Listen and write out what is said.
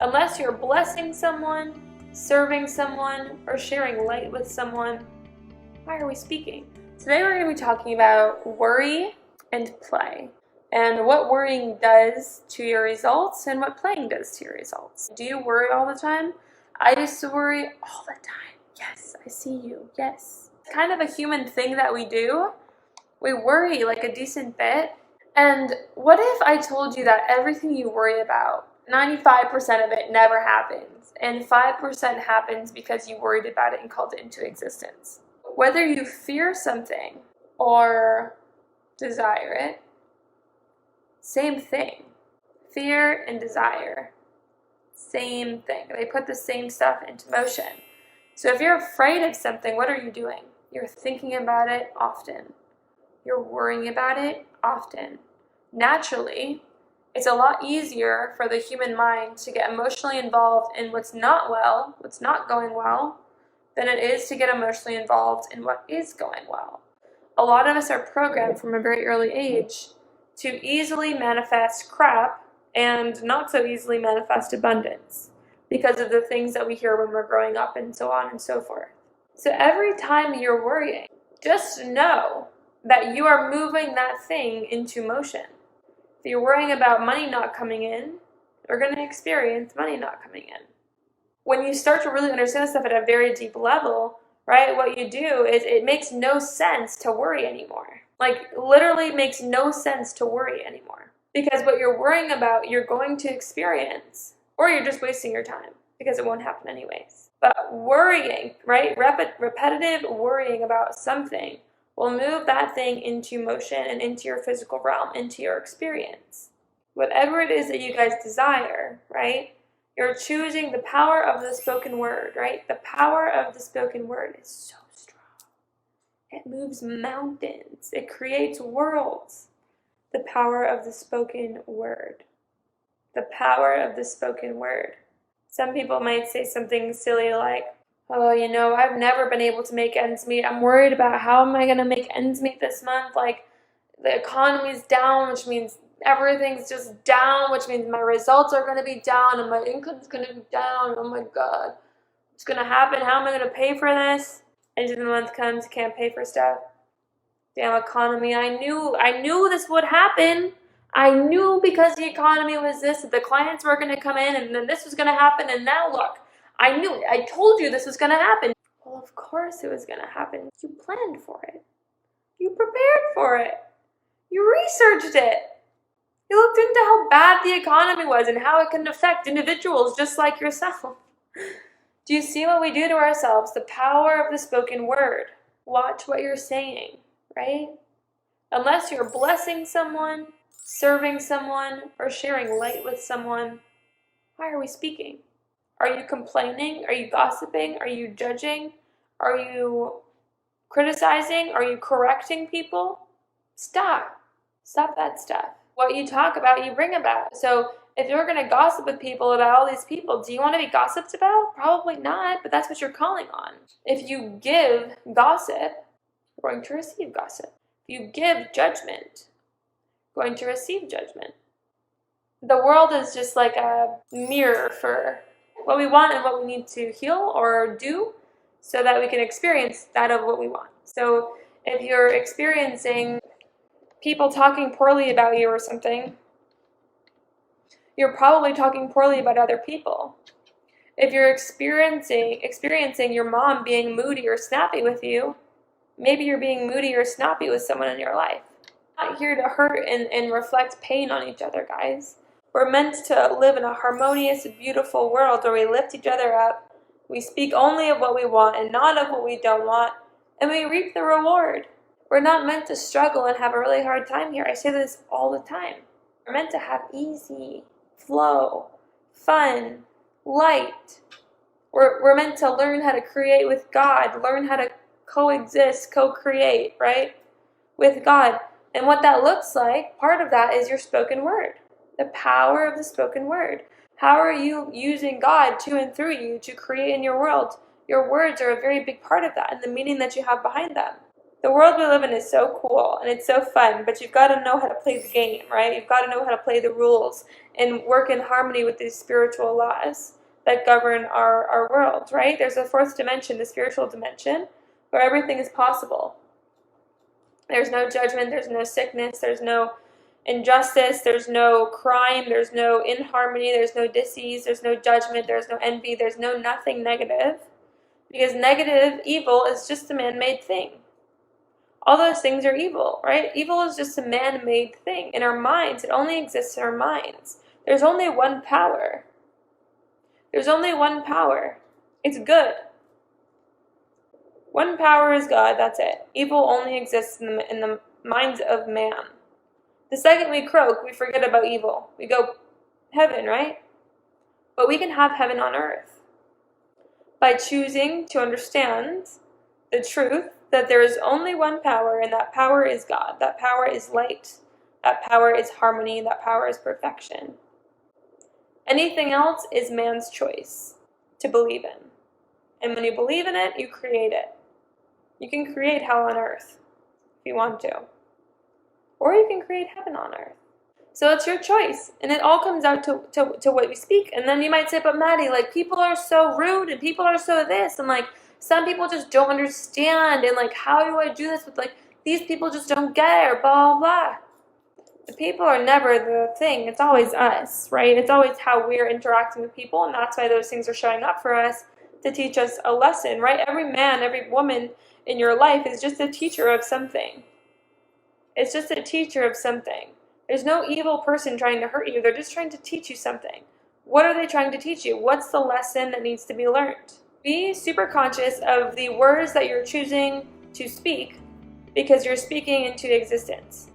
Unless you're blessing someone, serving someone, or sharing light with someone, why are we speaking? Today we're going to be talking about worry and play, and what worrying does to your results and what playing does to your results. Do you worry all the time? I used to worry all the time. Yes, I see you. Yes. It's kind of a human thing that we do. We worry like a decent bit. And what if I told you that everything you worry about, 95% of it never happens, and 5% happens because you worried about it and called it into existence? Whether you fear something or desire it, same thing. Fear and desire, same thing. They put the same stuff into motion. So if you're afraid of something, what are you doing? You're thinking about it often. You're worrying about it often. Naturally, it's a lot easier for the human mind to get emotionally involved in what's not well, what's not going well, than it is to get emotionally involved in what is going well. A lot of us are programmed from a very early age to easily manifest crap and not so easily manifest abundance because of the things that we hear when we're growing up and so on and so forth. So every time you're worrying, just know that you are moving that thing into motion. If you're worrying about money not coming in, you're going to experience money not coming in. When you start to really understand stuff at a very deep level, right, what you do is it makes no sense to worry anymore. Like, literally makes no sense to worry anymore. Because what you're worrying about, you're going to experience, or you're just wasting your time because it won't happen anyways. But worrying, right, repetitive worrying about something will move that thing into motion and into your physical realm, into your experience. Whatever it is that you guys desire, right? You're choosing the power of the spoken word, right? The power of the spoken word is so strong. It moves mountains. It creates worlds. The power of the spoken word. The power of the spoken word. Some people might say something silly like, oh, I've never been able to make ends meet. I'm worried about how am I going to make ends meet this month? Like, the economy's down, which means everything's just down, which means my results are going to be down and my income's going to be down. Oh my God, what's going to happen? How am I going to pay for this? End of the month comes, can't pay for stuff. Damn economy. I knew this would happen. I knew because the economy was this, that the clients were going to come in and then this was going to happen. And now look, I knew it. I told you this was going to happen. Well, of course it was going to happen. You planned for it. You prepared for it. You researched it. You looked into how bad the economy was and how it can affect individuals just like yourself. Do you see what we do to ourselves? The power of the spoken word. Watch what you're saying, right? Unless you're blessing someone, serving someone, or sharing light with someone, why are we speaking? Are you complaining? Are you gossiping? Are you judging? Are you criticizing? Are you correcting people? Stop. Stop that stuff. What you talk about, you bring about. So if you're going to gossip with people about all these people, do you want to be gossiped about? Probably not, but that's what you're calling on. If you give gossip, you're going to receive gossip. If you give judgment, you're going to receive judgment. The world is just like a mirror for what we want and what we need to heal or do so that we can experience that of what we want. So if you're experiencing people talking poorly about you or something, you're probably talking poorly about other people. If you're experiencing your mom being moody or snappy with you, maybe you're being moody or snappy with someone in your life. We're not here to hurt and reflect pain on each other, guys. We're meant to live in a harmonious, beautiful world where we lift each other up. We speak only of what we want and not of what we don't want, and we reap the reward. We're not meant to struggle and have a really hard time here. I say this all the time. We're meant to have easy flow, fun, light. We're meant to learn how to create with God, learn how to coexist, co-create, right, with God. And what that looks like, part of that is your spoken word. The power of the spoken word. How are you using God to and through you to create in your world? Your words are a very big part of that and the meaning that you have behind them. The world we live in is so cool and it's so fun, but you've got to know how to play the game, right? You've got to know how to play the rules and work in harmony with these spiritual laws that govern our world, right? There's a fourth dimension, the spiritual dimension, where everything is possible. There's no judgment, there's no sickness, there's no injustice, there's no crime, there's no inharmony, there's no disease, there's no judgment, there's no envy, there's no nothing negative. Because negative, evil, is just a man-made thing. All those things are evil, right? Evil is just a man-made thing. In our minds, it only exists in our minds. There's only one power. There's only one power. It's good. One power is God, that's it. Evil only exists in the minds of man. The second we croak, we forget about evil. We go, heaven, right? But we can have heaven on earth by choosing to understand the truth that there is only one power, and that power is God. That power is light. That power is harmony. That power is perfection. Anything else is man's choice to believe in. And when you believe in it, you create it. You can create hell on earth if you want to. Or you can create heaven on earth. So it's your choice. And it all comes out to what we speak. And then you might say, but Maddie, like, people are so rude and people are so this. And like, some people just don't understand. And like, how do I do this with like, these people just don't get it, or blah, blah, blah. The people are never the thing. It's always us, right? It's always how we're interacting with people. And that's why those things are showing up for us to teach us a lesson, right? Every man, every woman in your life is just a teacher of something. It's just a teacher of something. There's no evil person trying to hurt you. They're just trying to teach you something. What are they trying to teach you? What's the lesson that needs to be learned? Be super conscious of the words that you're choosing to speak, because you're speaking into existence.